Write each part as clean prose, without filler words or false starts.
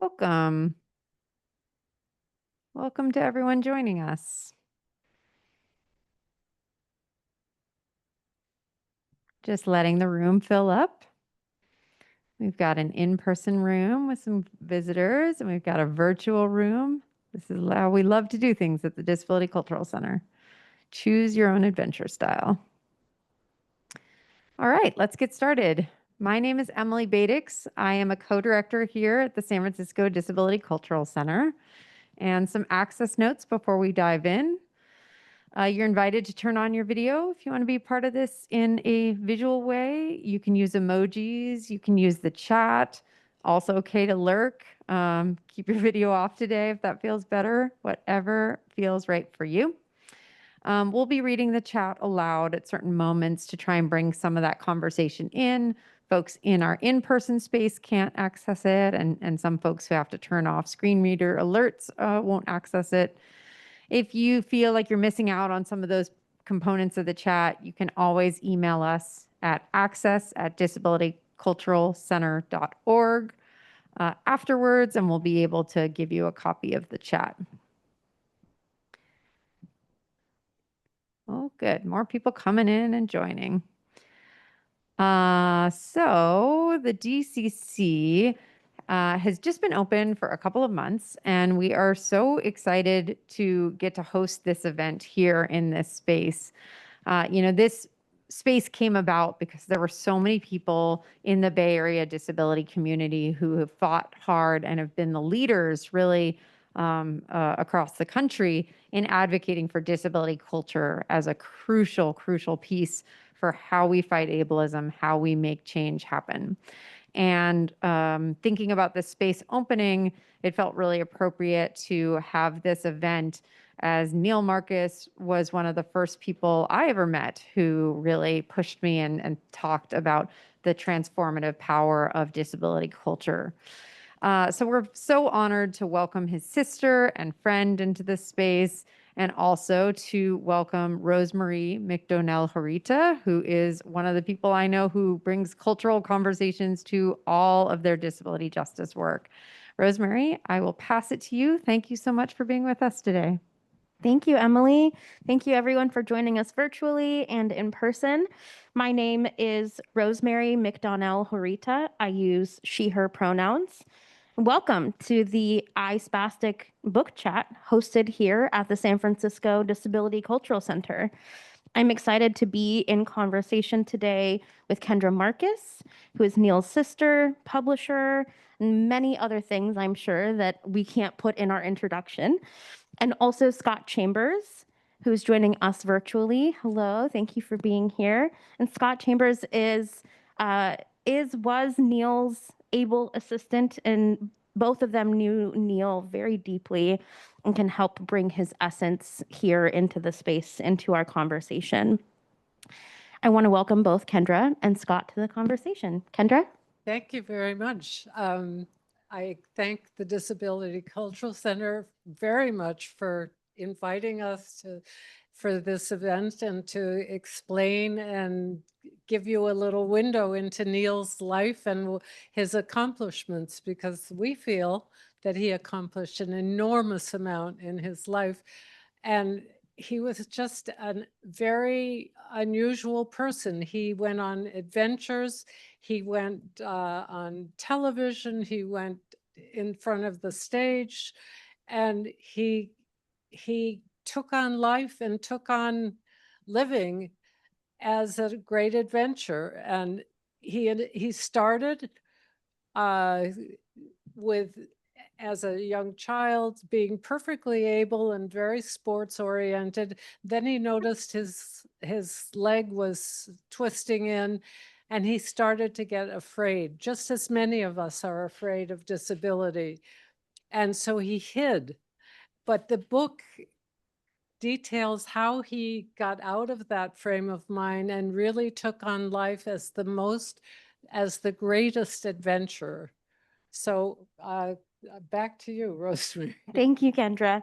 Welcome. Welcome to everyone joining us. Just letting the room fill up. We've got an in-person room with some visitors, and we've got a virtual room. This is how we love to do things at the Disability Cultural Center. Choose your own adventure style. All right, let's get started. My name is Emily Badix. I am a co-director here at the San Francisco Disability Cultural Center. And some access notes before we dive in. You're invited to turn on your video if you want to be part of this in a visual way. You can use emojis, you can use the chat. Also okay to lurk. Keep your video off today if that feels better, whatever feels right for you. We'll be reading the chat aloud at certain moments to try and bring some of that conversation in. Folks in our in-person space can't access it, and some folks who have to turn off screen reader alerts won't access it. If you feel like you're missing out on some of those components of the chat, you can always email us at access@disabilityculturalcenter.org afterwards, and we'll be able to give you a copy of the chat. Oh, good. More people coming in and joining. So the DCC has just been open for a couple of months, and we are so excited to get to host this event here in this space. This space came about because there were so many people in the Bay Area disability community who have fought hard and have been the leaders really across the country in advocating for disability culture as a crucial piece for how we fight ableism, how we make change happen. And thinking about this space opening, it felt really appropriate to have this event, as Neil Marcus was one of the first people I ever met who really pushed me and talked about the transformative power of disability culture. So we're so honored to welcome his sister and friend into this space, and also to welcome Rosemary McDonnell-Horita, who is one of the people I know who brings cultural conversations to all of their disability justice work. Rosemary, I will pass it to you. Thank you so much for being with us today. Thank you, Emily. Thank you, everyone, for joining us virtually and in person. My name is Rosemary McDonnell-Horita. I use she, her pronouns. Welcome to the Spastic book chat hosted here at the San Francisco Disability Cultural Center. I'm excited to be in conversation today with Kendra Marcus, who is Neil's sister, publisher, and many other things I'm sure that we can't put in our introduction. And also Scott Chambers, who's joining us virtually. Hello, thank you for being here. And Scott Chambers was Neil's able assistant, and both of them knew Neil very deeply and can help bring his essence here into the space, into our conversation. I want to welcome both Kendra and Scott to the conversation. Kendra? Thank you very much. I thank the Disability Cultural Center very much for inviting us for this event and to explain and give you a little window into Neil's life and his accomplishments, because we feel that he accomplished an enormous amount in his life. And he was just a very unusual person. He went on adventures. He went on television. He went in front of the stage, and he took on life and took on living as a great adventure. And he started with, as a young child, being perfectly able and very sports oriented. Then he noticed his leg was twisting in, and he started to get afraid, just as many of us are afraid of disability. And so he hid. But the book details how he got out of that frame of mind and really took on life as the greatest adventure. So back to you, Rosemary. Thank you, Kendra.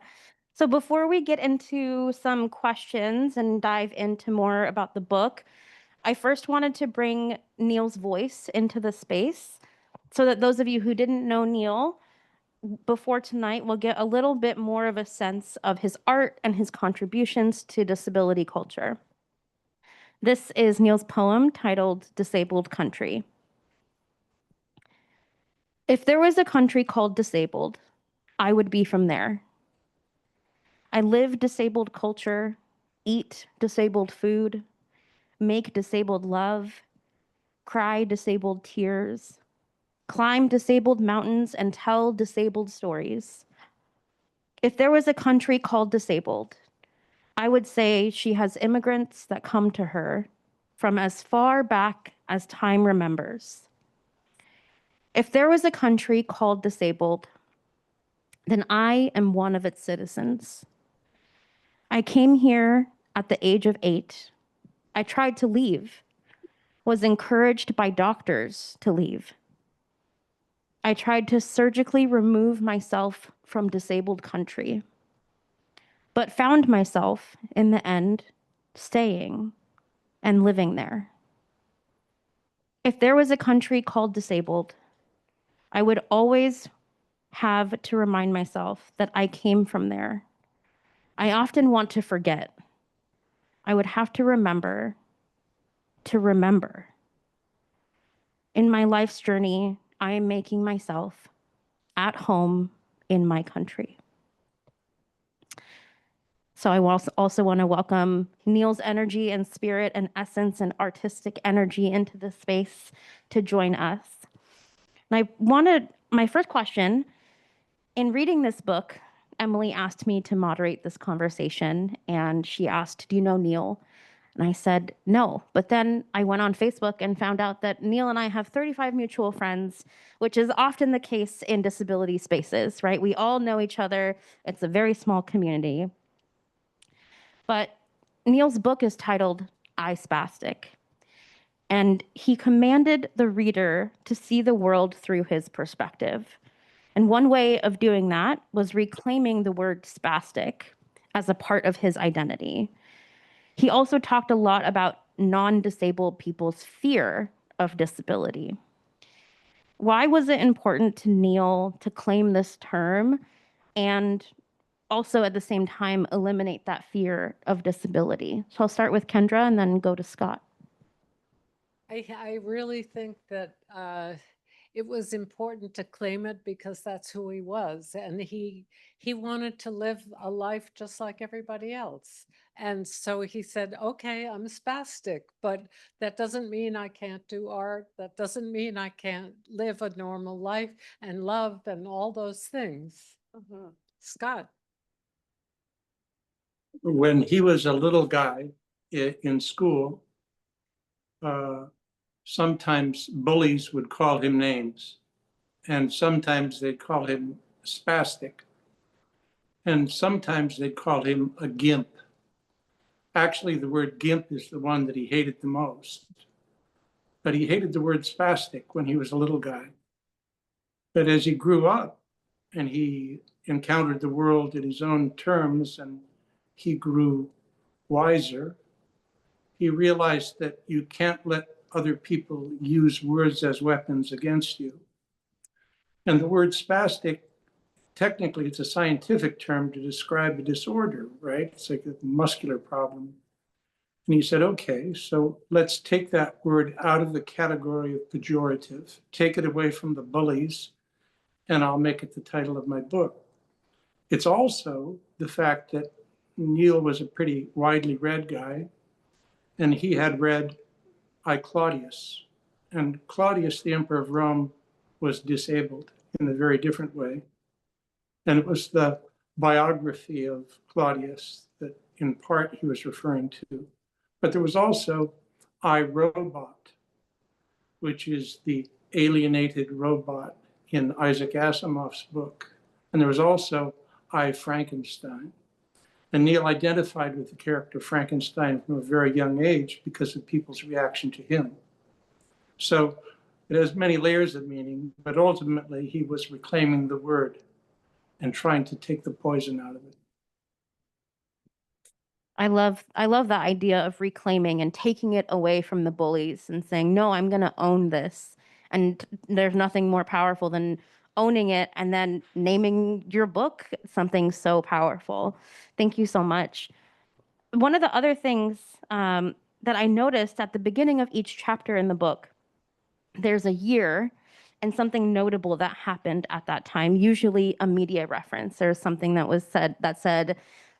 So before we get into some questions and dive into more about the book, I first wanted to bring Neil's voice into the space so that those of you who didn't know Neil, before tonight, we'll get a little bit more of a sense of his art and his contributions to disability culture. This is Neil's poem titled Disabled Country. If there was a country called Disabled, I would be from there. I live disabled culture, eat disabled food, make disabled love, cry disabled tears, climb disabled mountains, and tell disabled stories. If there was a country called Disabled, I would say she has immigrants that come to her from as far back as time remembers. If there was a country called Disabled, then I am one of its citizens. I came here at the age of 8. I tried to leave, was encouraged by doctors to leave. I tried to surgically remove myself from disabled country, but found myself, in the end, staying and living there. If there was a country called Disabled, I would always have to remind myself that I came from there. I often want to forget. I would have to remember to remember. In my life's journey, I am making myself at home in my country. So I also want to welcome Neil's energy and spirit and essence and artistic energy into this space to join us. And my first question, in reading this book, Emily asked me to moderate this conversation, and she asked, do you know Neil? And I said, no. But then I went on Facebook and found out that Neil and I have 35 mutual friends, which is often the case in disability spaces, right? We all know each other. It's a very small community. But Neil's book is titled I, Spastic. And he commanded the reader to see the world through his perspective. And one way of doing that was reclaiming the word spastic as a part of his identity. He also talked a lot about non-disabled people's fear of disability. Why was it important to Neil to claim this term and also at the same time eliminate that fear of disability? So I'll start with Kendra and then go to Scott. I really think that it was important to claim it because that's who he was, and he wanted to live a life just like everybody else. And so he said, okay, I'm spastic, but that doesn't mean I can't do art. That doesn't mean I can't live a normal life and love and all those things. Scott. When he was a little guy in school, sometimes bullies would call him names, and sometimes they'd call him spastic, and sometimes they'd call him a gimp. Actually, the word gimp is the one that he hated the most, but he hated the word spastic when he was a little guy. But as he grew up and he encountered the world in his own terms and he grew wiser, he realized that you can't let other people use words as weapons against you. And the word spastic, technically, it's a scientific term to describe a disorder, right? It's like a muscular problem. And he said, okay, so let's take that word out of the category of pejorative, take it away from the bullies, and I'll make it the title of my book. It's also the fact that Neil was a pretty widely read guy, and he had read I, Claudius. And Claudius, the emperor of Rome, was disabled in a very different way. And it was the biography of Claudius that in part he was referring to. But there was also I, Robot, which is the alienated robot in Isaac Asimov's book. And there was also I, Frankenstein. And Neil identified with the character Frankenstein from a very young age because of people's reaction to him. So it has many layers of meaning, but ultimately he was reclaiming the word and trying to take the poison out of it. I love that idea of reclaiming and taking it away from the bullies and saying, no, I'm going to own this. And there's nothing more powerful than owning it and then naming your book something so powerful. Thank you so much. One of the other things that I noticed at the beginning of each chapter in the book, there's a year and something notable that happened at that time, usually a media reference or something that was said that said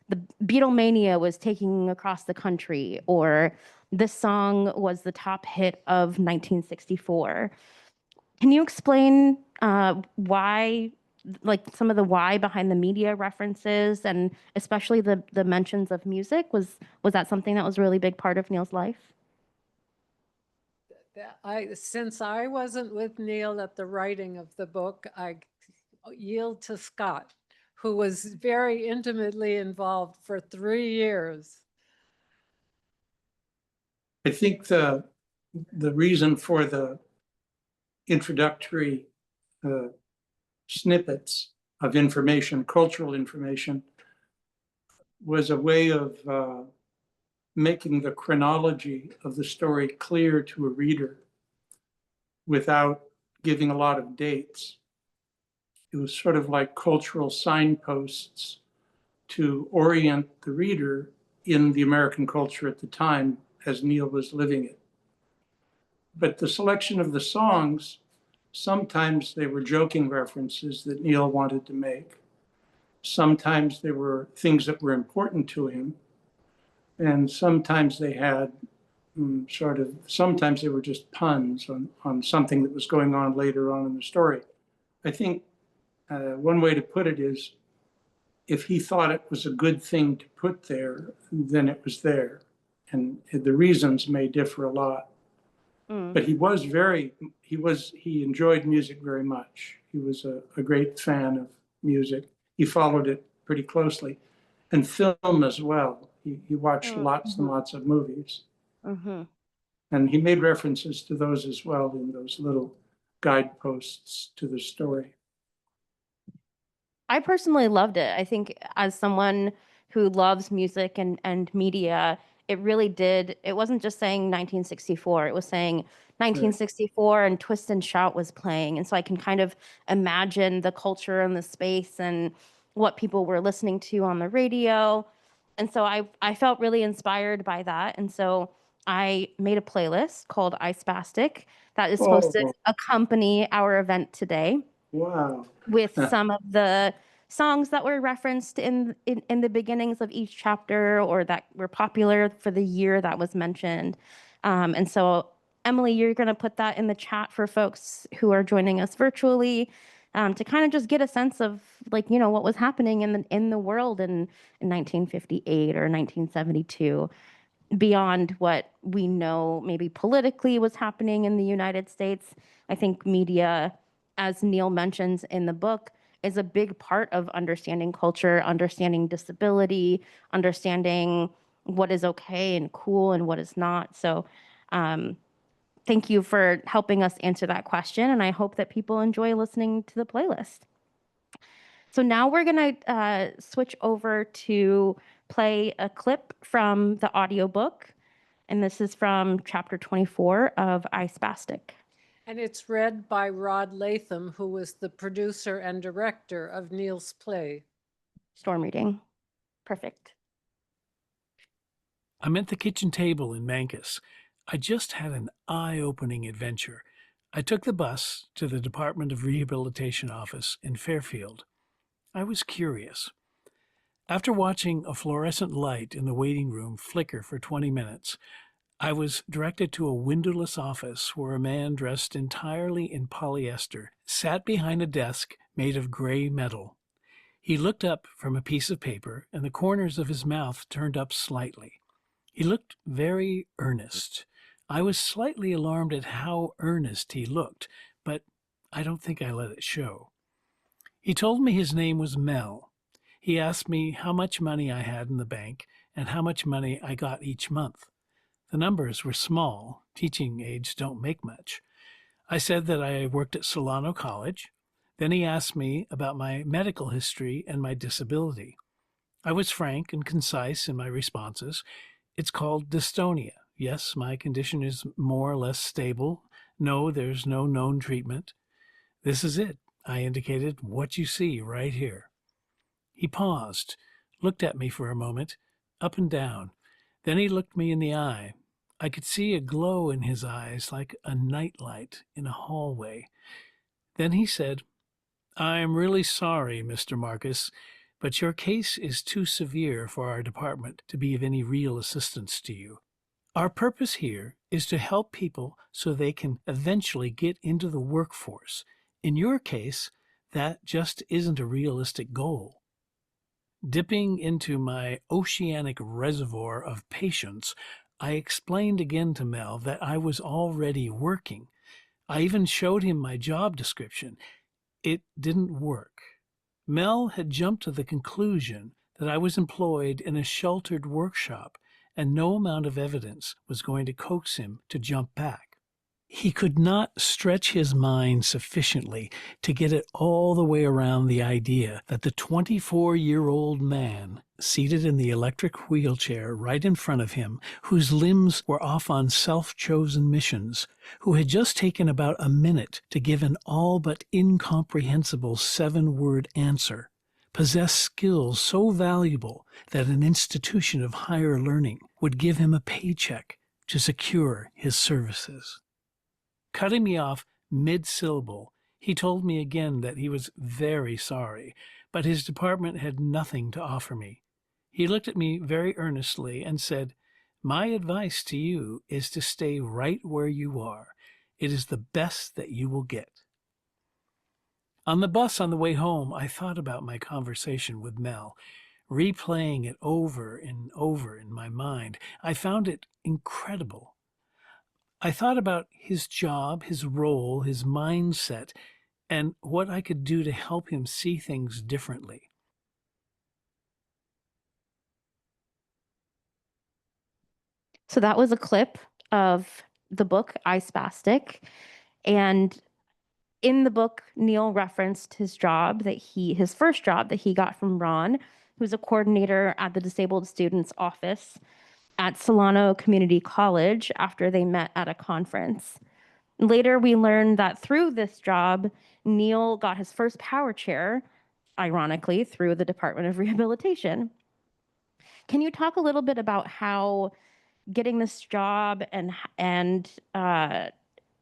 the Beatlemania was taking across the country, or this song was the top hit of 1964. Can you explain why, like some of the why behind the media references, and especially the mentions of music? Was that something that was a really big part of Neil's life? Since I wasn't with Neil at the writing of the book, I yield to Scott, who was very intimately involved for 3 years. I think the reason for the introductory snippets of information, cultural information, was a way of making the chronology of the story clear to a reader without giving a lot of dates. It was sort of like cultural signposts to orient the reader in the American culture at the time as Neil was living it. But the selection of the songs, sometimes they were joking references that Neil wanted to make. Sometimes they were things that were important to him. And sometimes they had sometimes they were just puns on something that was going on later on in the story. I think one way to put it is, if he thought it was a good thing to put there, then it was there. And the reasons may differ a lot. But he enjoyed music very much. He was a great fan of music. He followed it pretty closely, and film as well. He watched lots and lots of movies. And he made references to those as well in those little guideposts to the story. I personally loved it. I think as someone who loves music and media, it really did. It wasn't just saying 1964. It was saying 1964 and Twist and Shout was playing. And so I can kind of imagine the culture and the space and what people were listening to on the radio. And so I felt really inspired by that. And so I made a playlist called Spastic that is supposed to accompany our event today. Wow. With some of the songs that were referenced in the beginnings of each chapter, or that were popular for the year that was mentioned. And so, Emily, you're going to put that in the chat for folks who are joining us virtually, to kind of just get a sense of, like, you know, what was happening in the world in 1958 or 1972. Beyond what we know maybe politically was happening in the United States. I think media, as Neil mentions in the book, is a big part of understanding culture, understanding disability, understanding what is okay and cool and what is not. So thank you for helping us answer that question, and I hope that people enjoy listening to the playlist. So now we're going to switch over to play a clip from the audiobook, and this is from chapter 24 of Spastic. And it's read by Rod Latham, who was the producer and director of Neil's play. Storm reading. Perfect. I'm at the kitchen table in Mancus. I just had an eye-opening adventure. I took the bus to the Department of Rehabilitation office in Fairfield. I was curious. After watching a fluorescent light in the waiting room flicker for 20 minutes, I was directed to a windowless office where a man dressed entirely in polyester sat behind a desk made of gray metal. He looked up from a piece of paper, and the corners of his mouth turned up slightly. He looked very earnest. I was slightly alarmed at how earnest he looked, but I don't think I let it show. He told me his name was Mel. He asked me how much money I had in the bank and how much money I got each month. The numbers were small. Teaching aides don't make much. I said that I worked at Solano College. Then he asked me about my medical history and my disability. I was frank and concise in my responses. It's called dystonia. Yes, my condition is more or less stable. No, there's no known treatment. This is it. I indicated. What you see right here. He paused, looked at me for a moment, up and down. Then he looked me in the eye. I could see a glow in his eyes like a nightlight in a hallway. Then he said, I'm really sorry, Mr. Marcus, but your case is too severe for our department to be of any real assistance to you. Our purpose here is to help people so they can eventually get into the workforce. In your case, that just isn't a realistic goal. Dipping into my oceanic reservoir of patience, I explained again to Mel that I was already working. I even showed him my job description. It didn't work. Mel had jumped to the conclusion that I was employed in a sheltered workshop, and no amount of evidence was going to coax him to jump back. He could not stretch his mind sufficiently to get it all the way around the idea that the 24-year-old man seated in the electric wheelchair right in front of him, whose limbs were off on self-chosen missions, who had just taken about a minute to give an all but incomprehensible 7-word answer, possessed skills so valuable that an institution of higher learning would give him a paycheck to secure his services. Cutting me off mid-syllable, he told me again that he was very sorry, but his department had nothing to offer me. He looked at me very earnestly and said, My advice to you is to stay right where you are. It is the best that you will get. On the bus on the way home, I thought about my conversation with Mel, replaying it over and over in my mind. I found it incredible. I thought about his job, his role, his mindset, and what I could do to help him see things differently. So that was a clip of the book I, Spastic. And in the book, Neil referenced his first job that he got from Ron, who's a coordinator at the Disabled Students Office at Solano Community College after they met at a conference. Later, we learned that through this job, Neil got his first power chair, ironically, through the Department of Rehabilitation. Can you talk a little bit about how getting this job and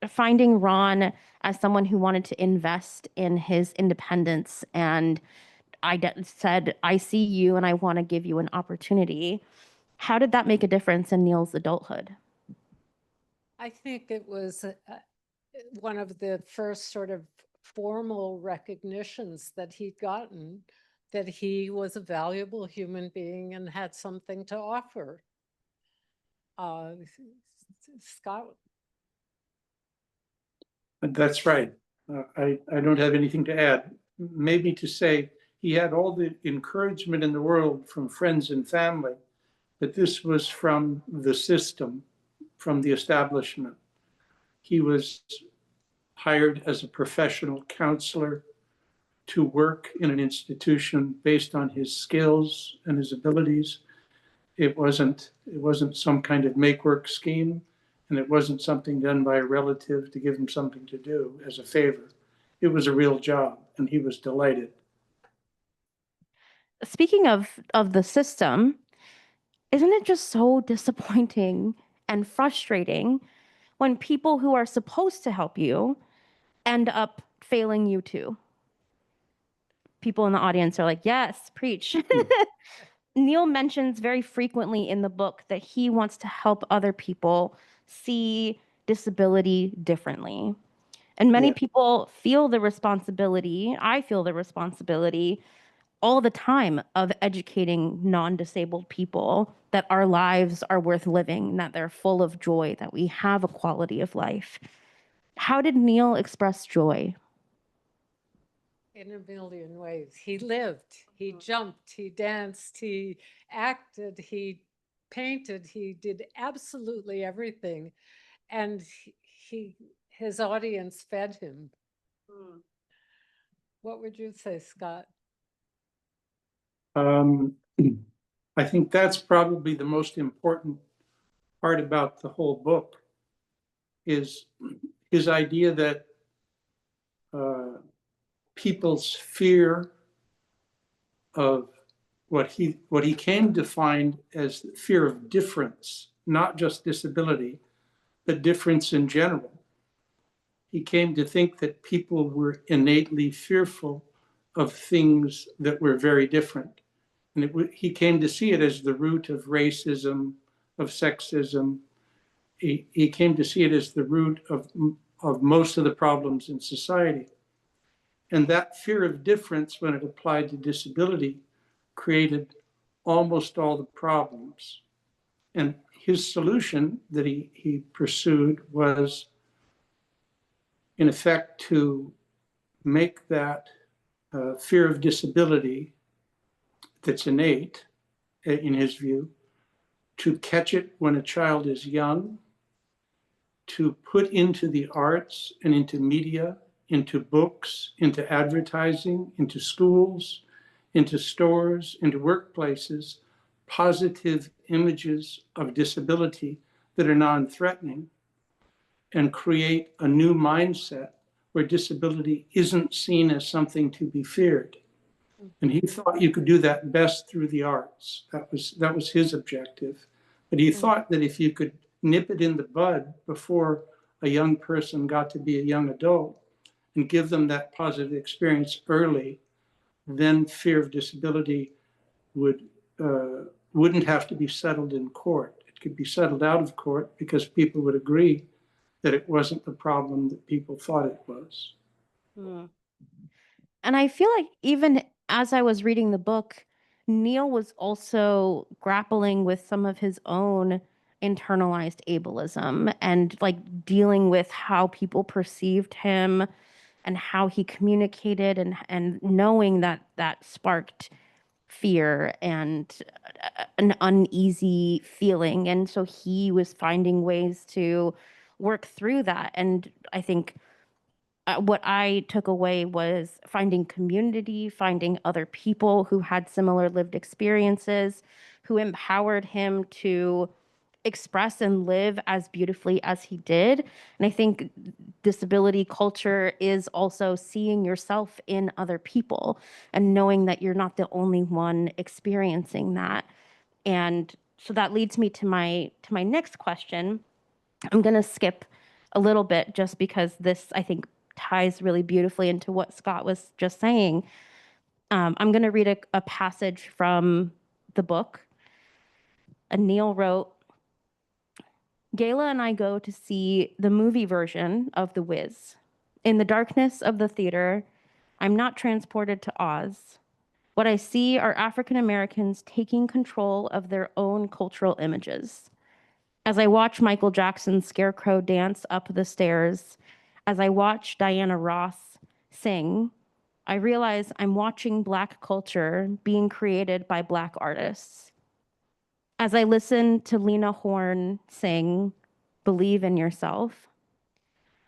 finding Ron as someone who wanted to invest in his independence and said, I see you and I want to give you an opportunity. How did that make a difference in Neil's adulthood? I think it was one of the first sort of formal recognitions that he'd gotten that he was a valuable human being and had something to offer. Scott? That's right. I don't have anything to add. Maybe to say he had all the encouragement in the world from friends and family, but this was from the system, from the establishment. He was hired as a professional counselor to work in an institution based on his skills and his abilities. It wasn't some kind of make-work scheme, and it wasn't something done by a relative to give him something to do as a favor. It was a real job, and he was delighted. Speaking of the system, isn't it just so disappointing and frustrating when people who are supposed to help you end up failing you too? People in the audience are like, yes, preach. Neil mentions very frequently in the book that he wants to help other people see disability differently. And many people feel the responsibility, I feel the responsibility all the time of educating non-disabled people that our lives are worth living, that they're full of joy, that we have a quality of life. How did Neil express joy? In a million ways. He lived, he jumped, he danced, he acted, he painted, he did absolutely everything. And his audience fed him. What would you say, Scott? I think that's probably the most important part about the whole book is his idea that people's fear of what he came to find as fear of difference, not just disability, but difference in general. He came to think that people were innately fearful of things that were very different. And he came to see it as the root of racism, of sexism. He came to see it as the root of most of the problems in society. And that fear of difference, when it applied to disability, created almost all the problems. And his solution that he pursued was, in effect, to make that fear of disability that's innate, in his view, to catch it when a child is young, to put into the arts and into media, into books, into advertising, into schools, into stores, into workplaces, positive images of disability that are non-threatening, and create a new mindset where disability isn't seen as something to be feared. And he thought you could do that best through the arts. That was his objective. But he thought that if you could nip it in the bud before a young person got to be a young adult and give them that positive experience early, then fear of disability wouldn't have to be settled in court. It could be settled out of court because people would agree that it wasn't the problem that people thought it was. And I feel like even as I was reading the book, Neil was also grappling with some of his own internalized ableism and like dealing with how people perceived him and how he communicated, and knowing that that sparked fear and an uneasy feeling. And so he was finding ways to work through that. And I think what I took away was finding community, finding other people who had similar lived experiences, who empowered him to express and live as beautifully as he did. And I think disability culture is also seeing yourself in other people and knowing that you're not the only one experiencing that. And so that leads me to my next question. I'm going to skip a little bit just because this, I think, ties really beautifully into what Scott was just saying. I'm going to read a passage from the book. Neil wrote, "Gayla and I go to see the movie version of The Wiz. In the darkness of the theater, I'm not transported to Oz. What I see are African Americans taking control of their own cultural images. As I watch Michael Jackson's Scarecrow dance up the stairs, as I watch Diana Ross sing, I realize I'm watching Black culture being created by Black artists. As I listen to Lena Horne sing Believe in Yourself,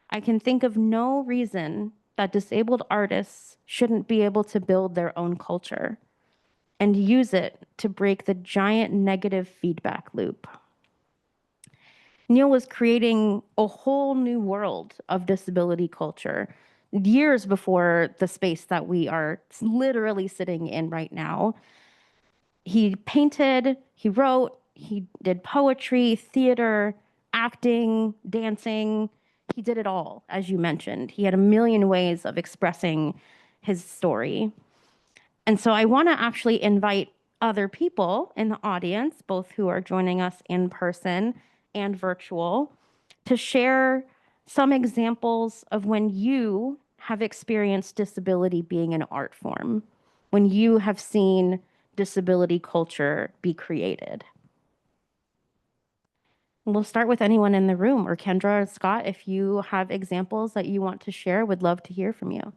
I can think of no reason that disabled artists shouldn't be able to build their own culture and use it to break the giant negative feedback loop." Neil was creating a whole new world of disability culture years before the space that we are literally sitting in right now. He painted, he wrote, he did poetry, theater, acting, dancing. He did it all, as you mentioned. He had a million ways of expressing his story. And so I want to actually invite other people in the audience, both who are joining us in person and virtual, to share some examples of when you have experienced disability being an art form, when you have seen disability culture be created. We'll start with anyone in the room, or Kendra or Scott, if you have examples that you want to share, would love to hear from you.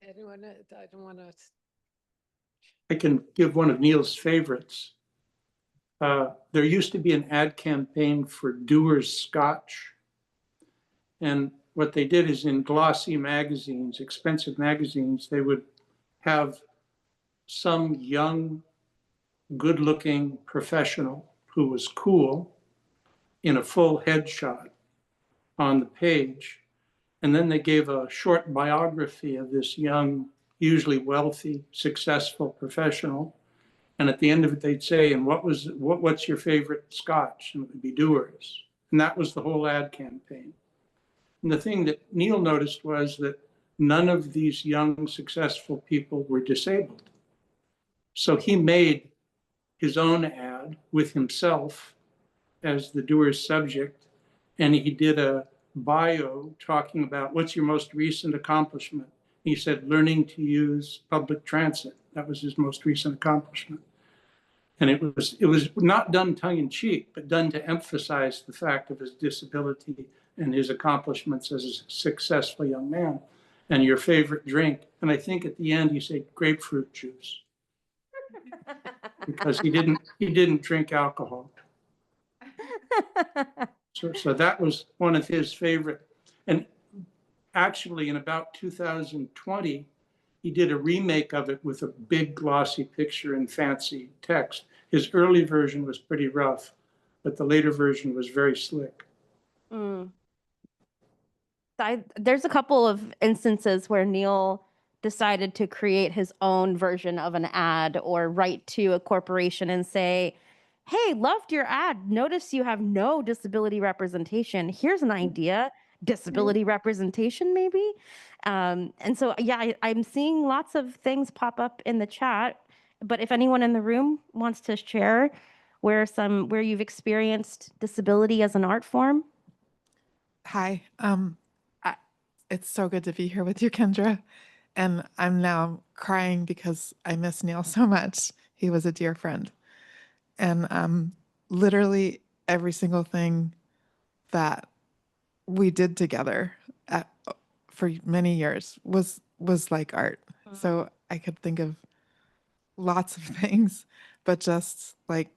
Anyone? I don't want to. I can give one of Neil's favorites. There used to be an ad campaign for Dewar's Scotch. And what they did is in glossy magazines, expensive magazines, they would have some young, good-looking professional who was cool in a full headshot on the page. And then they gave a short biography of this young, usually wealthy, successful professional. And at the end of it, they'd say, and what's your favorite scotch? And it would be Dewar's. And that was the whole ad campaign. And the thing that Neil noticed was that none of these young, successful people were disabled. So he made his own ad with himself as the Dewar's subject. And he did a bio talking about what's your most recent accomplishment. He said, learning to use public transit. That was his most recent accomplishment. And it was not done tongue in cheek, but done to emphasize the fact of his disability and his accomplishments as a successful young man. And your favorite drink. And I think at the end he said grapefruit juice because he didn't drink alcohol. So that was one of his favorite. And actually in about 2020, he did a remake of it with a big glossy picture and fancy text. His early version was pretty rough, but the later version was very slick. There's a couple of instances where Neil decided to create his own version of an ad or write to a corporation and say, hey, loved your ad. Notice you have no disability representation. Here's an idea. Disability representation, maybe. And so, yeah, I'm seeing lots of things pop up in the chat. But if anyone in the room wants to share where you've experienced disability as an art form. Hi. It's so good to be here with you, Kendra. And I'm now crying because I miss Neil so much. He was a dear friend. And literally every single thing that we did together for many years was like art. So I could think of lots of things, but just like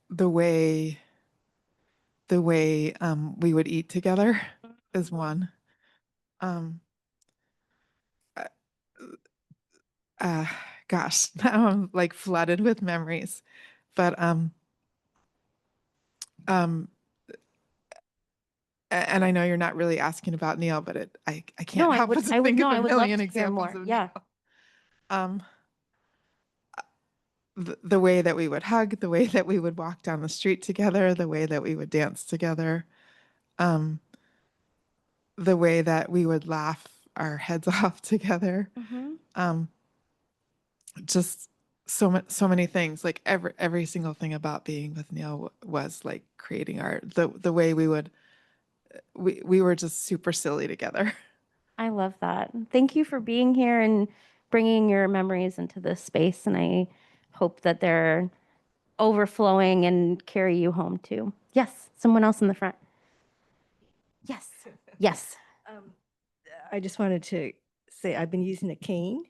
the way we would eat together is one. Gosh, now I'm like flooded with memories, but and I know you're not really asking about Neil, but I can't help but to think of a million examples of yeah. Neil. The way that we would hug, the way that we would walk down the street together, the way that we would dance together, the way that we would laugh our heads off together. Just so many things. Like every single thing about being with Neil was like creating art. The way we were just super silly together. I love that. Thank you for being here and bringing your memories into this space. And I hope that they're overflowing and carry you home too. Yes, someone else in the front. Yes, yes. I just wanted to say I've been using a cane.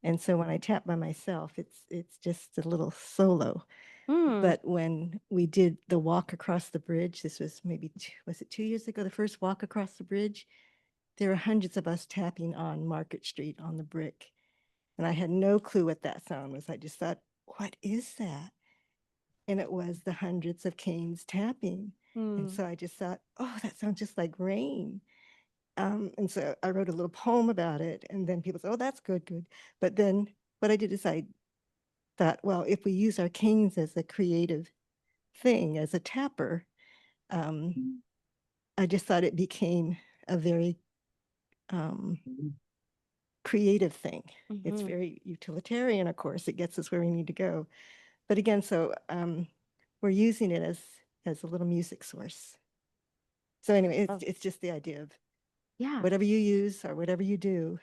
And so when I tap by myself, it's just a little solo. But when we did the walk across the bridge, this was maybe, was it 2 years ago, the first walk across the bridge? There were hundreds of us tapping on Market Street on the brick. And I had no clue what that sound was. I just thought, what is that? And it was the hundreds of canes tapping. And so I just thought, oh, that sounds just like rain. And so I wrote a little poem about it. And then people said, oh, that's good. But then what I did is I thought, well, if we use our canes as a creative thing, as a tapper, I just thought it became a very creative thing. It's very utilitarian, of course. It gets us where we need to go. But again, so we're using it as a little music source. So anyway, it's just the idea of whatever you use or whatever you do,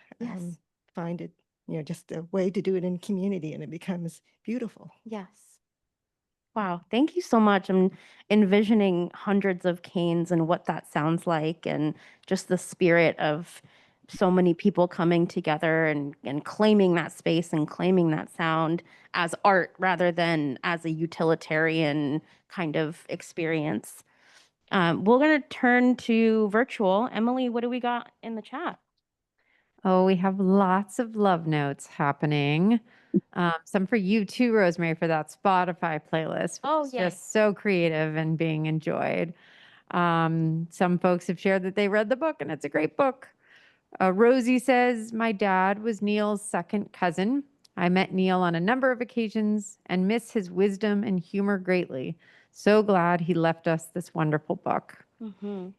find it, just a way to do it in community, and it becomes beautiful. Yes. Wow. Thank you so much. I'm envisioning hundreds of canes and what that sounds like, and just the spirit of so many people coming together and claiming that space and claiming that sound as art rather than as a utilitarian kind of experience. We're going to turn to virtual. Emily, what do we got in the chat? Oh, we have lots of love notes happening. Some for you too, Rosemary, for that Spotify playlist. Oh, It's yay. just so creative and being enjoyed. Some folks have shared that they read the book and it's a great book. Rosie says, my dad was Neil's second cousin. I met Neil on a number of occasions and miss his wisdom and humor greatly. So glad he left us this wonderful book. Mm-hmm.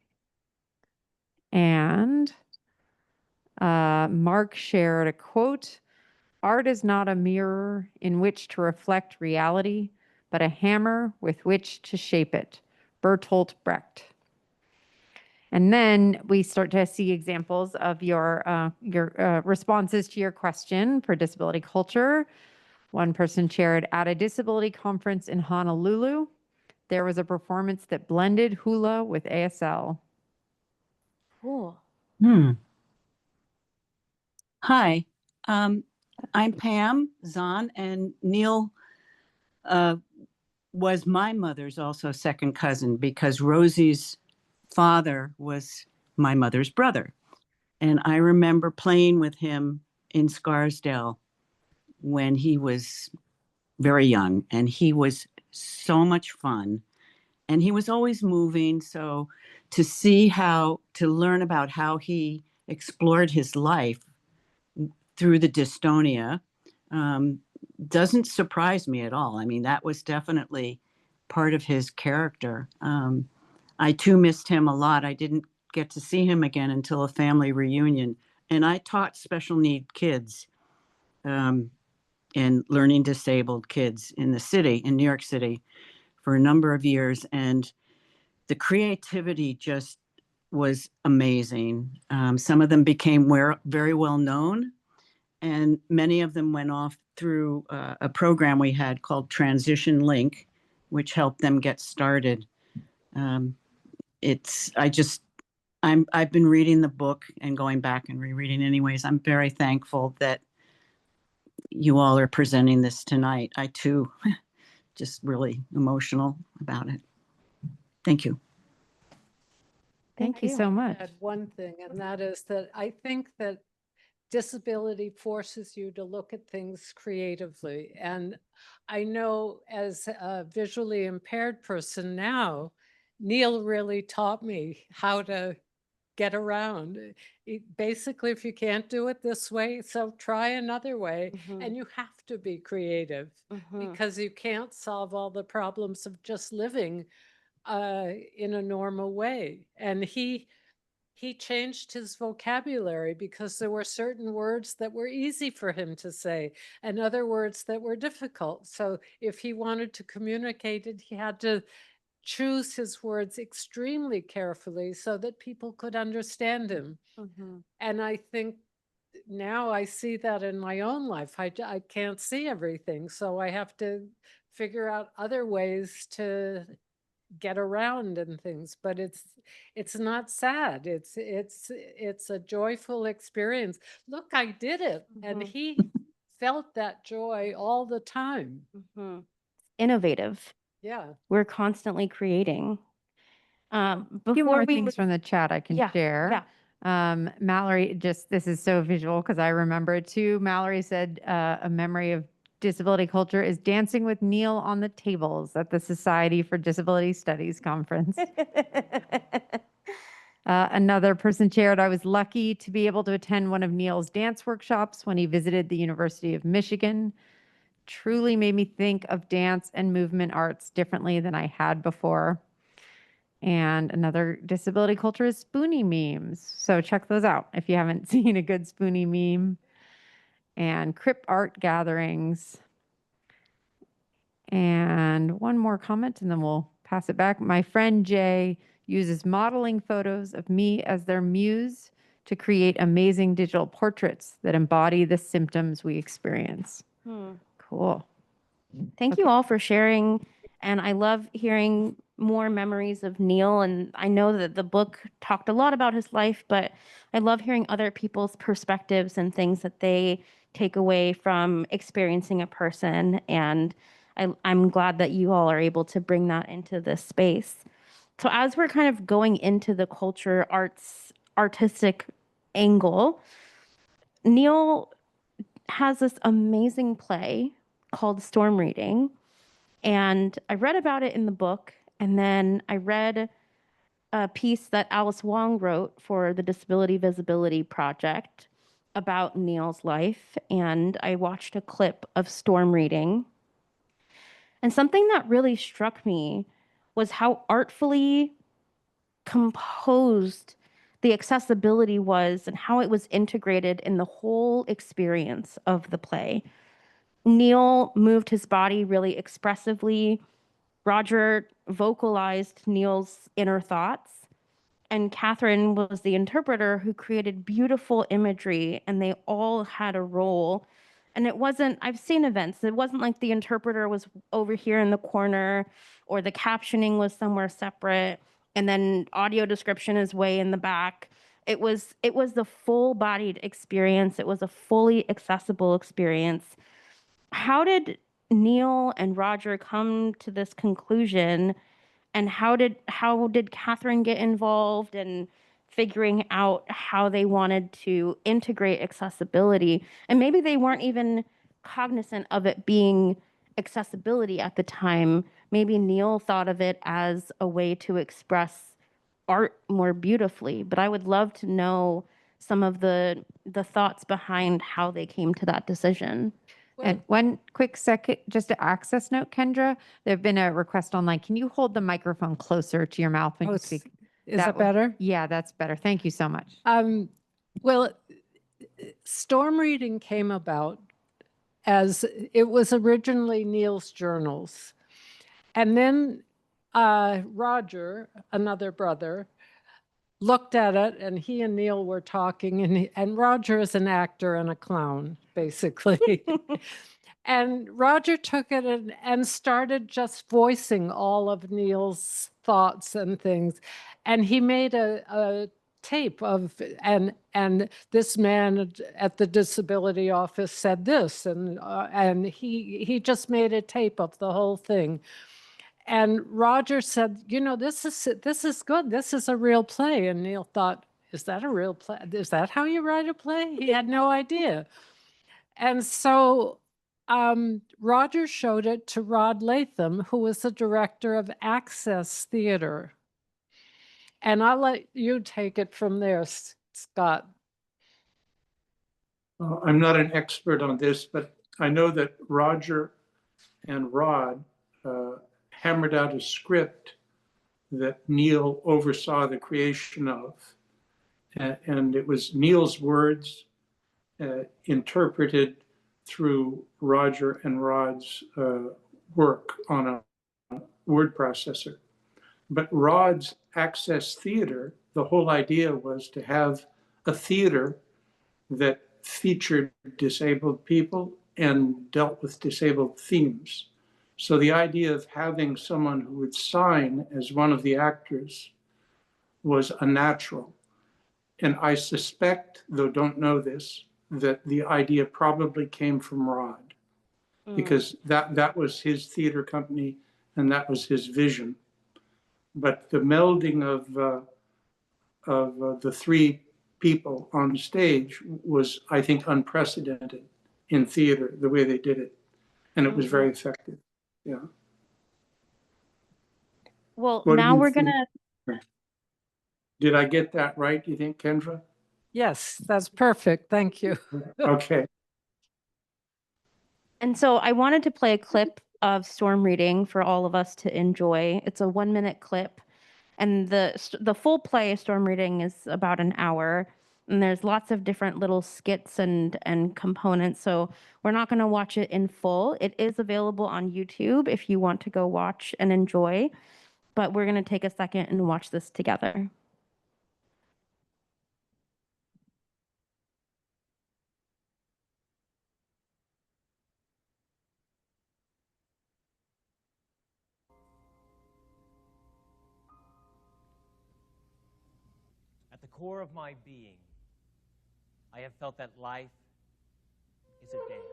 And Mark shared a quote: art is not a mirror in which to reflect reality, but a hammer with which to shape it. Bertolt Brecht. And then we start to see examples of your responses to your question for disability culture. One person shared, at a disability conference in Honolulu, there was a performance that blended hula with ASL. Cool. Hi, I'm Pam Zahn, and Neil was my mother's also second cousin because Rosie's father was my mother's brother. And I remember playing with him in Scarsdale when he was very young, and he was so much fun. And he was always moving. So to learn about how he explored his life through the dystonia doesn't surprise me at all. I mean, that was definitely part of his character. I too missed him a lot. I didn't get to see him again until a family reunion. And I taught special need kids and learning disabled kids in the city, in New York City, for a number of years. And the creativity just was amazing. Some of them became very well known, and many of them went off through a program we had called Transition Link, which helped them get started. I've been reading the book and going back and rereading anyways. I'm very thankful that you all are presenting this tonight. I too, just really emotional about it. Thank you. Thank you so much. Add one thing, and that is that I think that disability forces you to look at things creatively. And I know as a visually impaired person now, Neil really taught me how to get around. Basically, if you can't do it this way, so try another way. And you have to be creative because you can't solve all the problems of just living in a normal way. And he changed his vocabulary because there were certain words that were easy for him to say and other words that were difficult. So if he wanted to communicate it, he had to choose his words extremely carefully so that people could understand him. And I think now I see that in my own life. I can't see everything, so I have to figure out other ways to get around and things, but it's not sad. It's a joyful experience. Look, I did it. And he felt that joy all the time. Innovative. Yeah. We're constantly creating. A few Before more we things from the chat I can share. Mallory, this is so visual because I remember it too. Mallory said a memory of disability culture is dancing with Neil on the tables at the Society for Disability Studies conference. Another person shared, I was lucky to be able to attend one of Neil's dance workshops when he visited the University of Michigan. Truly made me think of dance and movement arts differently than I had before. And another disability culture is spoonie memes. So check those out if you haven't seen a good spoonie meme. And crypt art gatherings. And one more comment and then we'll pass it back. My friend Jay uses modeling photos of me as their muse to create amazing digital portraits that embody the symptoms we experience. Cool. Thank you all for sharing. And I love hearing more memories of Neil. And I know that the book talked a lot about his life, but I love hearing other people's perspectives and things that they take away from experiencing a person. And I'm glad that you all are able to bring that into this space. So as we're kind of going into the culture artistic angle, Neil has this amazing play called Storm Reading, and I read about it in the book, and then I read a piece that Alice Wong wrote for the Disability Visibility Project about Neil's life, and I watched a clip of Storm Reading. And something that really struck me was how artfully composed the accessibility was and how it was integrated in the whole experience of the play. Neil moved his body really expressively. Roger vocalized Neil's inner thoughts. And Catherine was the interpreter who created beautiful imagery, and they all had a role. And it wasn't, I've seen events, it wasn't like the interpreter was over here in the corner or the captioning was somewhere separate and then audio description is way in the back. It was the full-bodied experience. It was a fully accessible experience. How did Neil and Roger come to this conclusion? And how did Catherine get involved in figuring out how they wanted to integrate accessibility? And maybe they weren't even cognizant of it being accessibility at the time. Maybe Neil thought of it as a way to express art more beautifully. But I would love to know some of the thoughts behind how they came to that decision. And one quick second, just to access note, Kendra, there've been a request online. Can you hold the microphone closer to your mouth when you speak? Is that better? Yeah, that's better. Thank you so much. Well, Storm Reading came about as it was originally Neil's journals. And then Roger, another brother, looked at it, and he and Neil were talking, and Roger is an actor and a clown, basically. And Roger took it and started just voicing all of Neil's thoughts and things. And he made a tape of, and this man at the disability office said this, and he just made a tape of the whole thing. And Roger said, you know, this is good. This is a real play. And Neil thought, is that a real play? Is that how you write a play? He had no idea. And so Roger showed it to Rod Latham, who was the director of Access Theater. And I'll let you take it from there, Scott. I'm not an expert on this, but I know that Roger and Rod hammered out a script that Neil oversaw the creation of. And it was Neil's words interpreted through Roger and Rod's work on a word processor. But Rod's Access Theater, the whole idea was to have a theater that featured disabled people and dealt with disabled themes. So the idea of having someone who would sign as one of the actors was a natural. And I suspect, though don't know this, that the idea probably came from Rod, because that was his theater company and that was his vision. But the melding of the three people on stage was, I think, unprecedented in theater, the way they did it. And it was very effective. Yeah. Well, What do now you we're think? going to. Did I get that right, do you think, Kendra? Yes, that's perfect. Thank you. Okay. And so I wanted to play a clip of Storm Reading for all of us to enjoy. It's a 1-minute clip. And the full play, Storm Reading, is about an hour. And there's lots of different little skits and components. So we're not going to watch it in full. It is available on YouTube if you want to go watch and enjoy. But we're going to take a second and watch this together. At the core of my being, I have felt that life is a dance.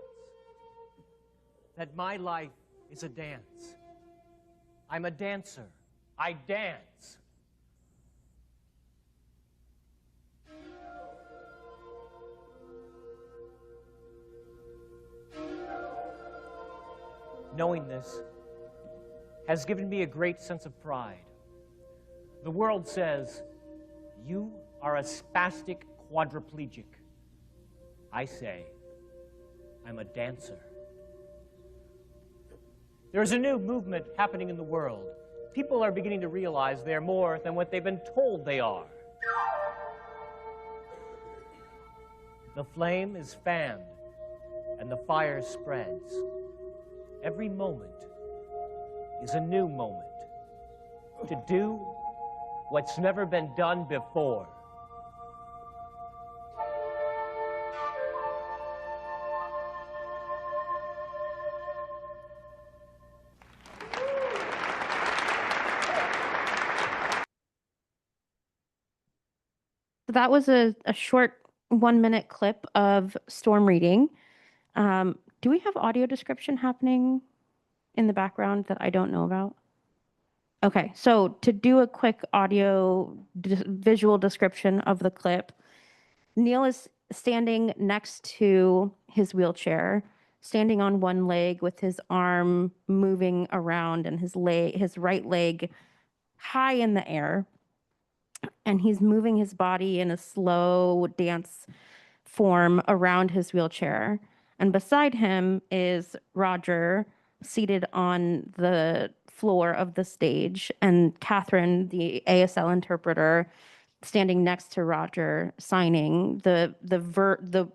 That my life is a dance. I'm a dancer. I dance. Knowing this has given me a great sense of pride. The world says, you are a spastic quadriplegic. I say, I'm a dancer. There's a new movement happening in the world. People are beginning to realize they're more than what they've been told they are. The flame is fanned and the fire spreads. Every moment is a new moment to do what's never been done before. That was a short 1-minute clip of storm reading. Do we have audio description happening in the background that I don't know about? Okay, so to do a quick audio visual description of the clip, Neil is standing next to his wheelchair, standing on one leg with his arm moving around and his right leg high in the air. And he's moving his body in a slow dance form around his wheelchair. And beside him is Roger, seated on the floor of the stage, and Catherine, the ASL interpreter, standing next to Roger, signing the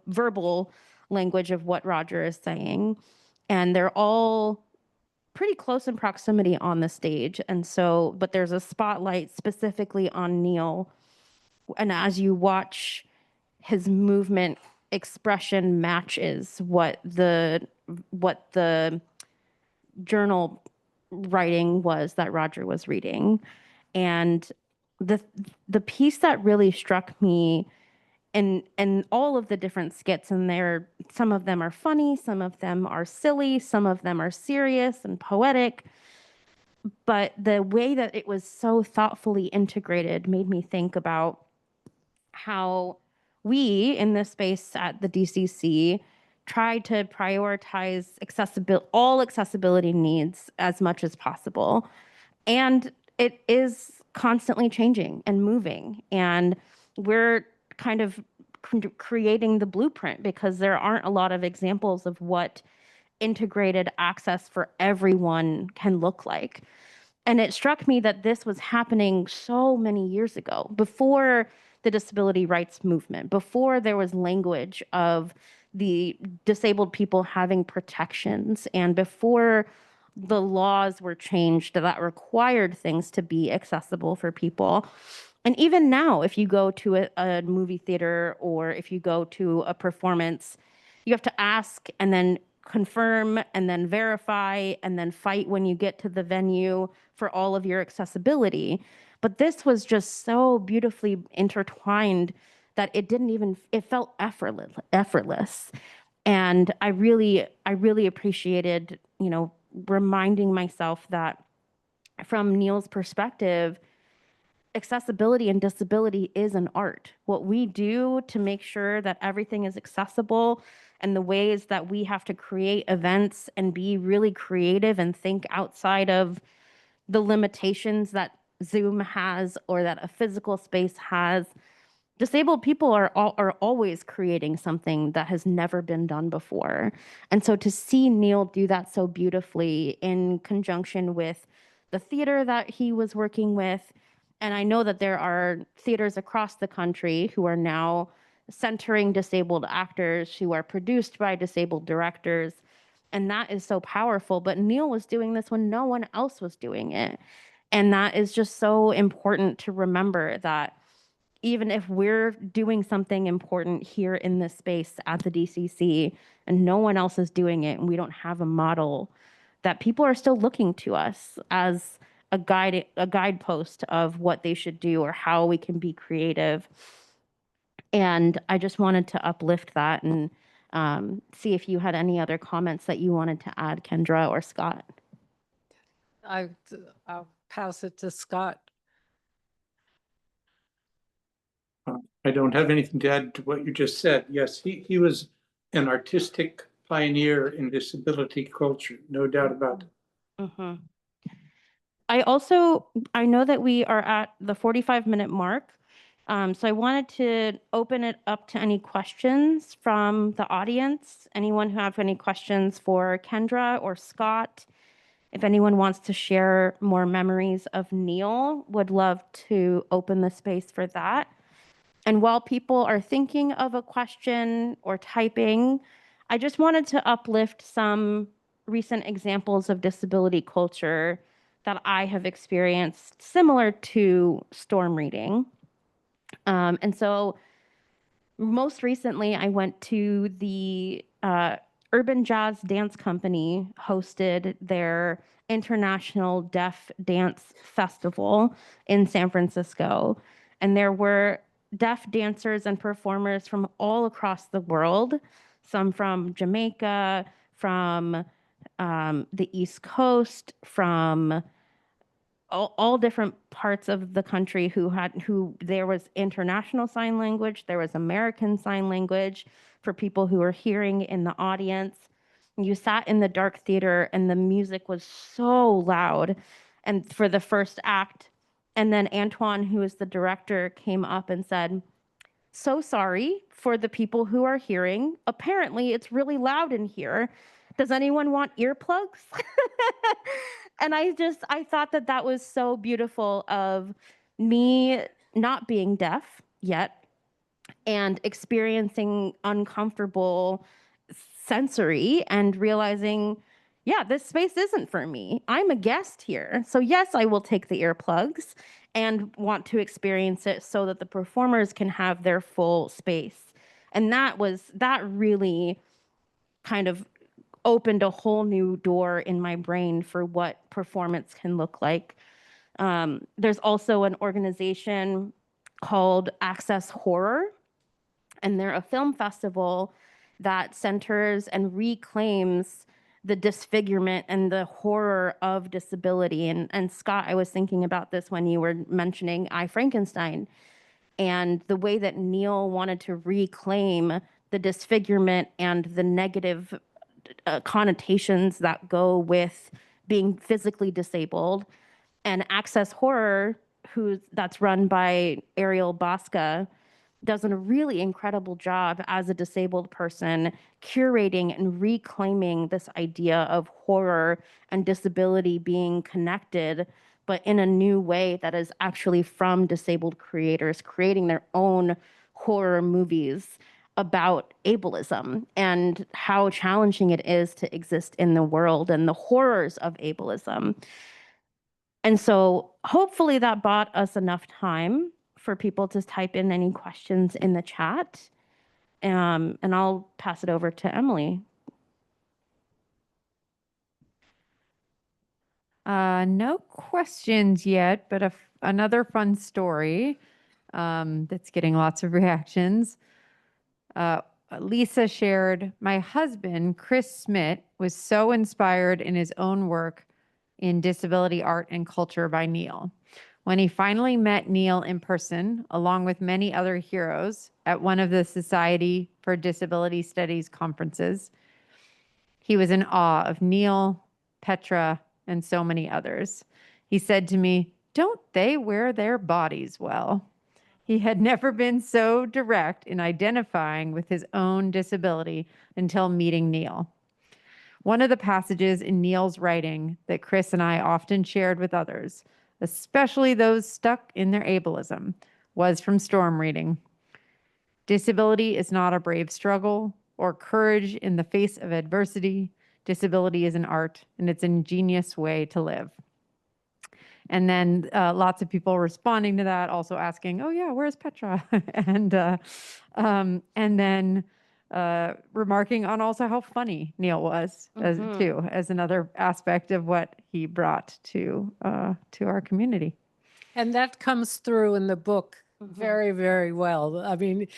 verbal language of what Roger is saying. And they're all pretty close in proximity on the stage. And so, but there's a spotlight specifically on Neil. And as you watch, his movement expression matches what the journal writing was that Roger was reading. And the piece that really struck me in all of the different skits, and there, some of them are funny, some of them are silly, some of them are serious and poetic, but the way that it was so thoughtfully integrated made me think about how we in this space at the DCC try to prioritize all accessibility needs as much as possible. And it is constantly changing and moving. And we're kind of creating the blueprint because there aren't a lot of examples of what integrated access for everyone can look like. And it struck me that this was happening so many years ago, before the disability rights movement, before there was language of the disabled people having protections, and before the laws were changed that required things to be accessible for people. And even now, if you go to a movie theater or if you go to a performance, you have to ask and then confirm and then verify and then fight when you get to the venue for all of your accessibility. But this was just so beautifully intertwined that it felt effortless. And I really appreciated, reminding myself that from Neil's perspective, accessibility and disability is an art. What we do to make sure that everything is accessible and the ways that we have to create events and be really creative and think outside of the limitations that Zoom has or that a physical space has. Disabled people are always creating something that has never been done before. And so to see Neil do that so beautifully in conjunction with the theater that he was working with, and I know that there are theaters across the country who are now centering disabled actors, who are produced by disabled directors, and that is so powerful. But Neil was doing this when no one else was doing it. And that is just so important to remember, that even if we're doing something important here in this space at the DCC and no one else is doing it and we don't have a model, that people are still looking to us as a guidepost of what they should do or how we can be creative. And I just wanted to uplift that and see if you had any other comments that you wanted to add, Kendra or Scott. I'll pass it to Scott. I don't have anything to add to what you just said. Yes, he was an artistic pioneer in disability culture, no doubt about it. Mm-hmm. I know that we are at the 45-minute mark. So I wanted to open it up to any questions from the audience. Anyone who have any questions for Kendra or Scott? If anyone wants to share more memories of Neil, would love to open the space for that. And while people are thinking of a question or typing, I just wanted to uplift some recent examples of disability culture that I have experienced similar to storm reading. And so most recently, I went to the Urban Jazz Dance Company hosted their International Deaf Dance Festival in San Francisco. And there were deaf dancers and performers from all across the world, some from Jamaica, from the East Coast, from all different parts of the country who there was international sign language, there was American Sign Language for people who were hearing in the audience. You sat in the dark theater and the music was so loud and for the first act. And then Antoine, who is the director, came up and said, "So sorry for the people who are hearing. Apparently it's really loud in here. Does anyone want earplugs?" And I thought that was so beautiful of me not being deaf yet and experiencing uncomfortable sensory and realizing, yeah, this space isn't for me. I'm a guest here. So yes, I will take the earplugs and want to experience it so that the performers can have their full space. And that really kind of opened a whole new door in my brain for what performance can look like. There's also an organization called Access Horror, and they're a film festival that centers and reclaims the disfigurement and the horror of disability. And Scott, I was thinking about this when you were mentioning I, Frankenstein, and the way that Neil wanted to reclaim the disfigurement and the negative connotations that go with being physically disabled. And Access Horror, that's run by Ariel Bosca, does a really incredible job as a disabled person curating and reclaiming this idea of horror and disability being connected, but in a new way that is actually from disabled creators creating their own horror movies about ableism and how challenging it is to exist in the world and the horrors of ableism. And so hopefully that bought us enough time for people to type in any questions in the chat. And I'll pass it over to Emily. No questions yet, but another fun story that's getting lots of reactions. Lisa shared, "My husband, Chris Smith, was so inspired in his own work in disability art and culture by Neil. When he finally met Neil in person, along with many other heroes, at one of the Society for Disability Studies conferences, he was in awe of Neil, Petra, and so many others. He said to me, 'Don't they wear their bodies well?' He had never been so direct in identifying with his own disability until meeting Neil. One of the passages in Neil's writing that Chris and I often shared with others, especially those stuck in their ableism, was from Storm Reading. Disability is not a brave struggle or courage in the face of adversity. Disability is an art, and it's an ingenious way to live." And then lots of people responding to that, also asking, "Oh yeah, where's Petra?" and then remarking on also how funny Neil was too, as another aspect of what he brought to our community. And that comes through in the book very, very well. I mean,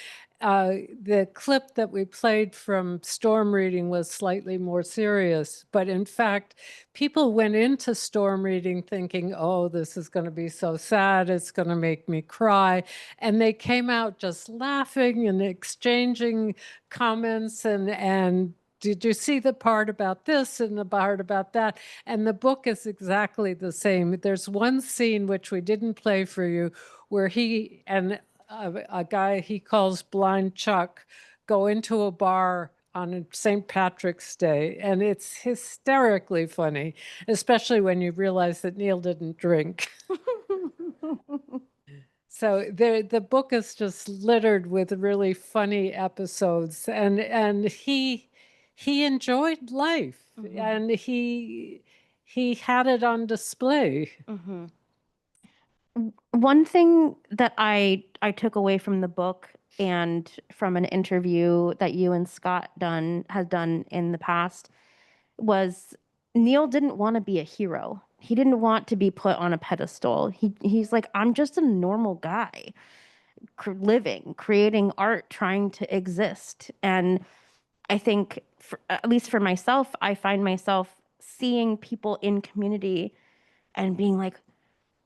the clip that we played from Storm Reading was slightly more serious, but in fact, people went into Storm Reading thinking, "Oh, this is going to be so sad, it's going to make me cry." And they came out just laughing and exchanging comments and did you see the part about this and the part about that? And the book is exactly the same. There's one scene which we didn't play for you where he and a guy he calls Blind Chuck go into a bar on St. Patrick's Day, and it's hysterically funny, especially when you realize that Neil didn't drink. So the book is just littered with really funny episodes, and he enjoyed life, and he had it on display. One thing that I took away from the book and from an interview that you and Scott has done in the past was Neil didn't want to be a hero. He didn't want to be put on a pedestal. He's like, I'm just a normal guy living, creating art, trying to exist. And I think, at least for myself, I find myself seeing people in community and being like,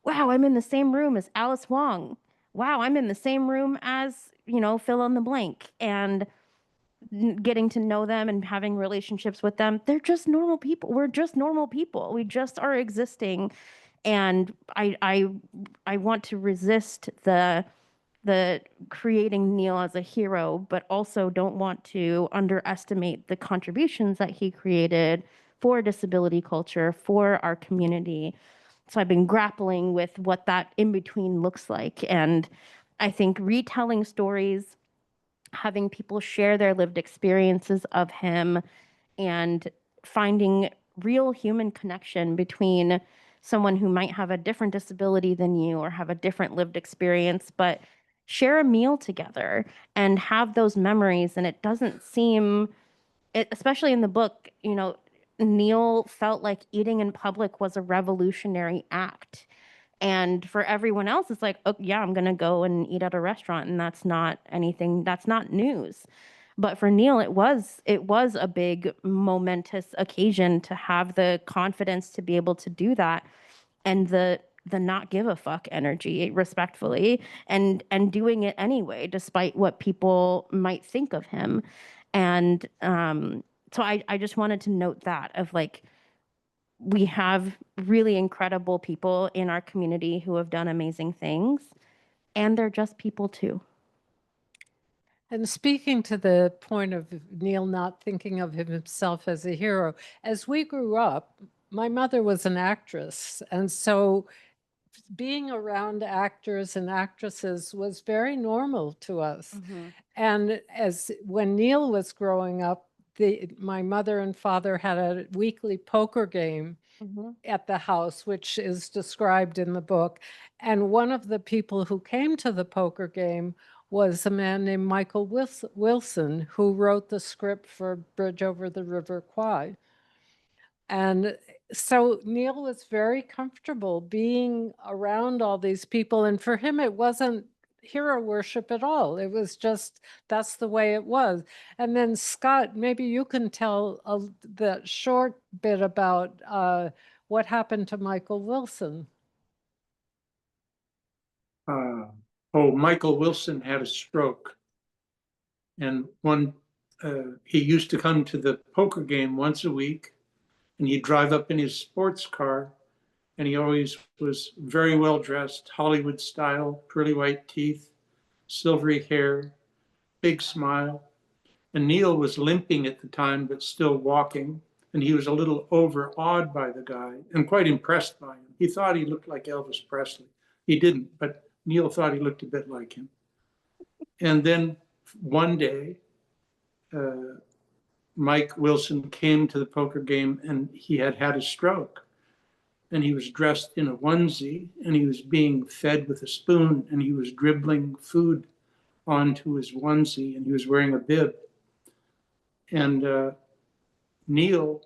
wow, I'm in the same room as Alice Wong. Wow, I'm in the same room as, fill in the blank. And getting to know them and having relationships with them. They're just normal people. We're just normal people. We just are existing. And I want to resist the creating Neil as a hero, but also don't want to underestimate the contributions that he created for disability culture, for our community. So I've been grappling with what that in between looks like. And I think retelling stories, having people share their lived experiences of him, and finding real human connection between someone who might have a different disability than you or have a different lived experience, but share a meal together and have those memories. And it doesn't seem, especially in the book, Neil felt like eating in public was a revolutionary act. And for everyone else, it's like, oh, yeah, I'm going to go and eat at a restaurant. And that's not anything, that's not news. But for Neil, it was a big momentous occasion to have the confidence to be able to do that, and the not give a fuck energy, respectfully, and doing it anyway, despite what people might think of him. And so I just wanted to note that of like, we have really incredible people in our community who have done amazing things, and they're just people too. And speaking to the point of Neil not thinking of himself as a hero, as we grew up, my mother was an actress. And so being around actors and actresses was very normal to us. And when Neil was growing up, my mother and father had a weekly poker game at the house, which is described in the book. And one of the people who came to the poker game was a man named Michael Wilson, who wrote the script for Bridge Over the River Kwai. And so Neil was very comfortable being around all these people. And for him, it wasn't hero worship at all. It was just, that's the way it was. And then Scott, maybe you can tell the short bit about what happened to Michael Wilson. Michael Wilson had a stroke. And he used to come to the poker game once a week, and he'd drive up in his sports car, and he always was very well dressed, Hollywood style, pearly white teeth, silvery hair, big smile. And Neil was limping at the time, but still walking. And he was a little overawed by the guy and quite impressed by him. He thought he looked like Elvis Presley. He didn't, but Neil thought he looked a bit like him. And then one day, Mike Wilson came to the poker game, and he had had a stroke. And he was dressed in a onesie, and he was being fed with a spoon, and he was dribbling food onto his onesie, and he was wearing a bib. And Neil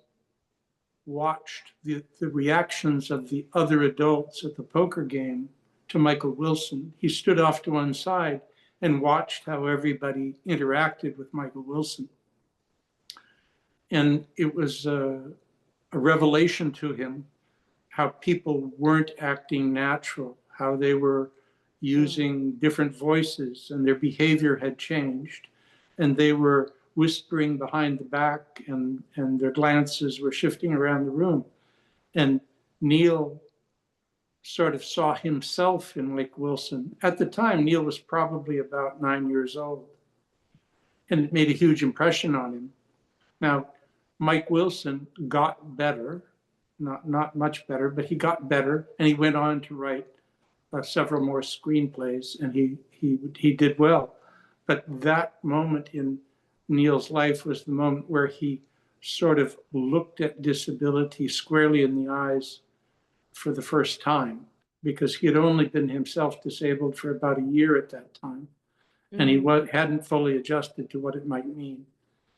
watched the reactions of the other adults at the poker game to Michael Wilson. He stood off to one side and watched how everybody interacted with Michael Wilson. And it was a revelation to him how people weren't acting natural, how they were using different voices, and their behavior had changed, and they were whispering behind the back, and their glances were shifting around the room. And Neil sort of saw himself in Mike Wilson. At the time, Neil was probably about 9 years old, and it made a huge impression on him. Now, Mike Wilson got better, not much better, but he got better, and he went on to write several more screenplays, and he did well. But that moment in Neil's life was the moment where he sort of looked at disability squarely in the eyes for the first time, because he had only been himself disabled for about a year at that time. And he hadn't fully adjusted to what it might mean.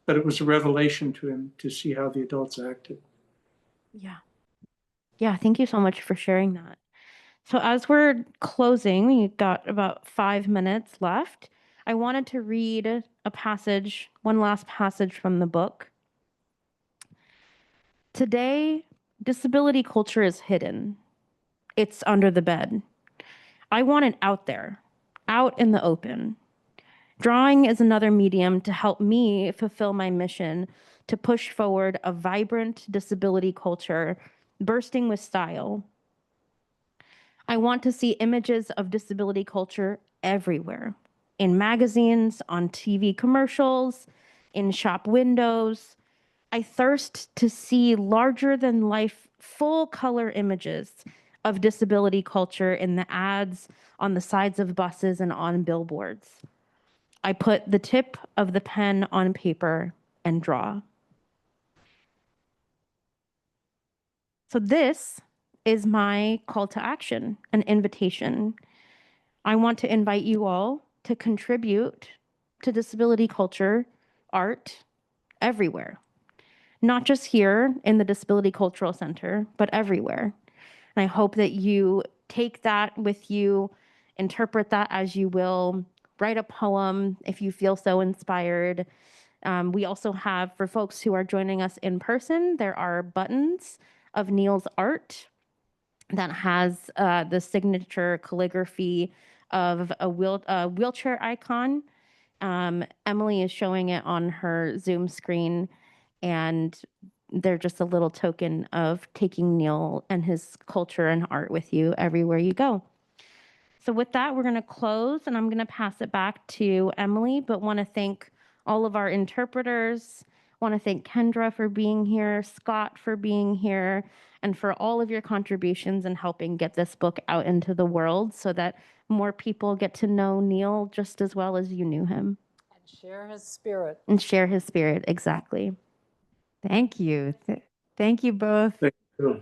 But it was a revelation to him to see how the adults acted. Yeah. Yeah, thank you so much for sharing that. So as we're closing, we've got about 5 minutes left. I wanted to read a passage, one last passage from the book. Today, disability culture is hidden. It's under the bed. I want it out there, out in the open. Drawing is another medium to help me fulfill my mission to push forward a vibrant disability culture bursting with style. I want to see images of disability culture everywhere, in magazines, on TV commercials, in shop windows. I thirst to see larger than life, full color images of disability culture in the ads, on the sides of buses, and on billboards. I put the tip of the pen on paper and draw. So this is my call to action, an invitation. I want to invite you all to contribute to disability culture, art, everywhere. Not just here in the Disability Cultural Center, but everywhere. And I hope that you take that with you, interpret that as you will, write a poem if you feel so inspired. We also have, for folks who are joining us in person, there are buttons of Neil's art that has the signature calligraphy of a wheelchair icon. Emily is showing it on her Zoom screen, and they're just a little token of taking Neil and his culture and art with you everywhere you go. So with that, we're going to close, and I'm going to pass it back to Emily, but want to thank all of our interpreters. Want to thank Kendra for being here, Scott for being here, and for all of your contributions in helping get this book out into the world so that more people get to know Neil just as well as you knew him. And share his spirit. And share his spirit, exactly. Thank you. Thank you both. Thank you.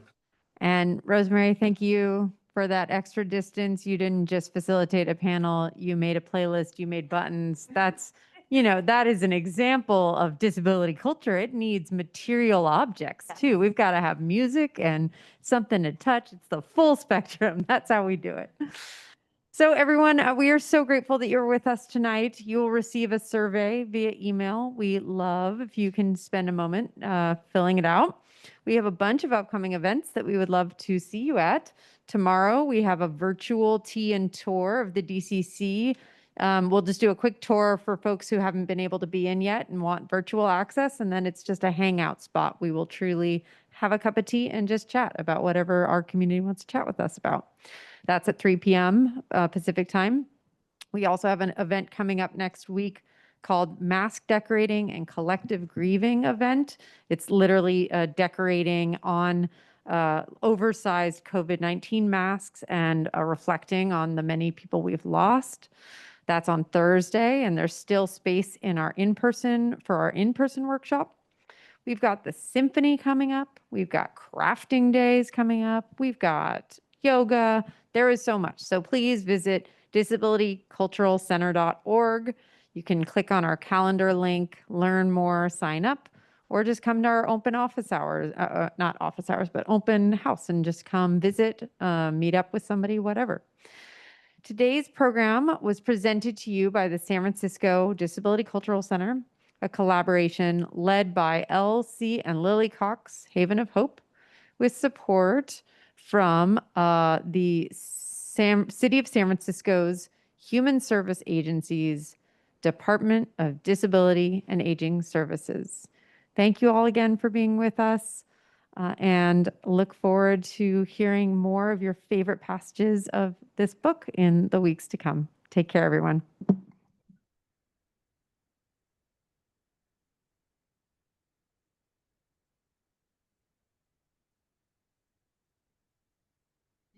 And Rosemary, thank you for that extra distance. You didn't just facilitate a panel, you made a playlist, you made buttons. That's, that is an example of disability culture. It needs material objects too. We've got to have music and something to touch. It's the full spectrum. That's how we do it. So everyone, we are so grateful that you're with us tonight. You will receive a survey via email. We love if you can spend a moment filling it out. We have a bunch of upcoming events that we would love to see you at. Tomorrow, we have a virtual tea and tour of the DCC. We'll just do a quick tour for folks who haven't been able to be in yet and want virtual access. And then it's just a hangout spot. We will truly have a cup of tea and just chat about whatever our community wants to chat with us about. That's at 3 p.m. Pacific time. We also have an event coming up next week called Mask Decorating and Collective Grieving event. It's literally decorating on oversized COVID-19 masks and reflecting on the many people we've lost. That's on Thursday, and there's still space in our in-person workshop. We've got the symphony coming up. We've got crafting days coming up. We've got yoga. There is so much. So please visit disabilityculturalcenter.org. You can click on our calendar link, learn more, sign up, or just come to our open office hours, not office hours, but open house and just come visit, meet up with somebody, whatever. Today's program was presented to you by the San Francisco Disability Cultural Center, a collaboration led by L.C. and Lillie Cox, Haven of Hope, with support from the City of San Francisco's Human Service Agencies, Department of Disability and Aging Services. Thank you all again for being with us, and look forward to hearing more of your favorite passages of this book in the weeks to come. Take care, everyone.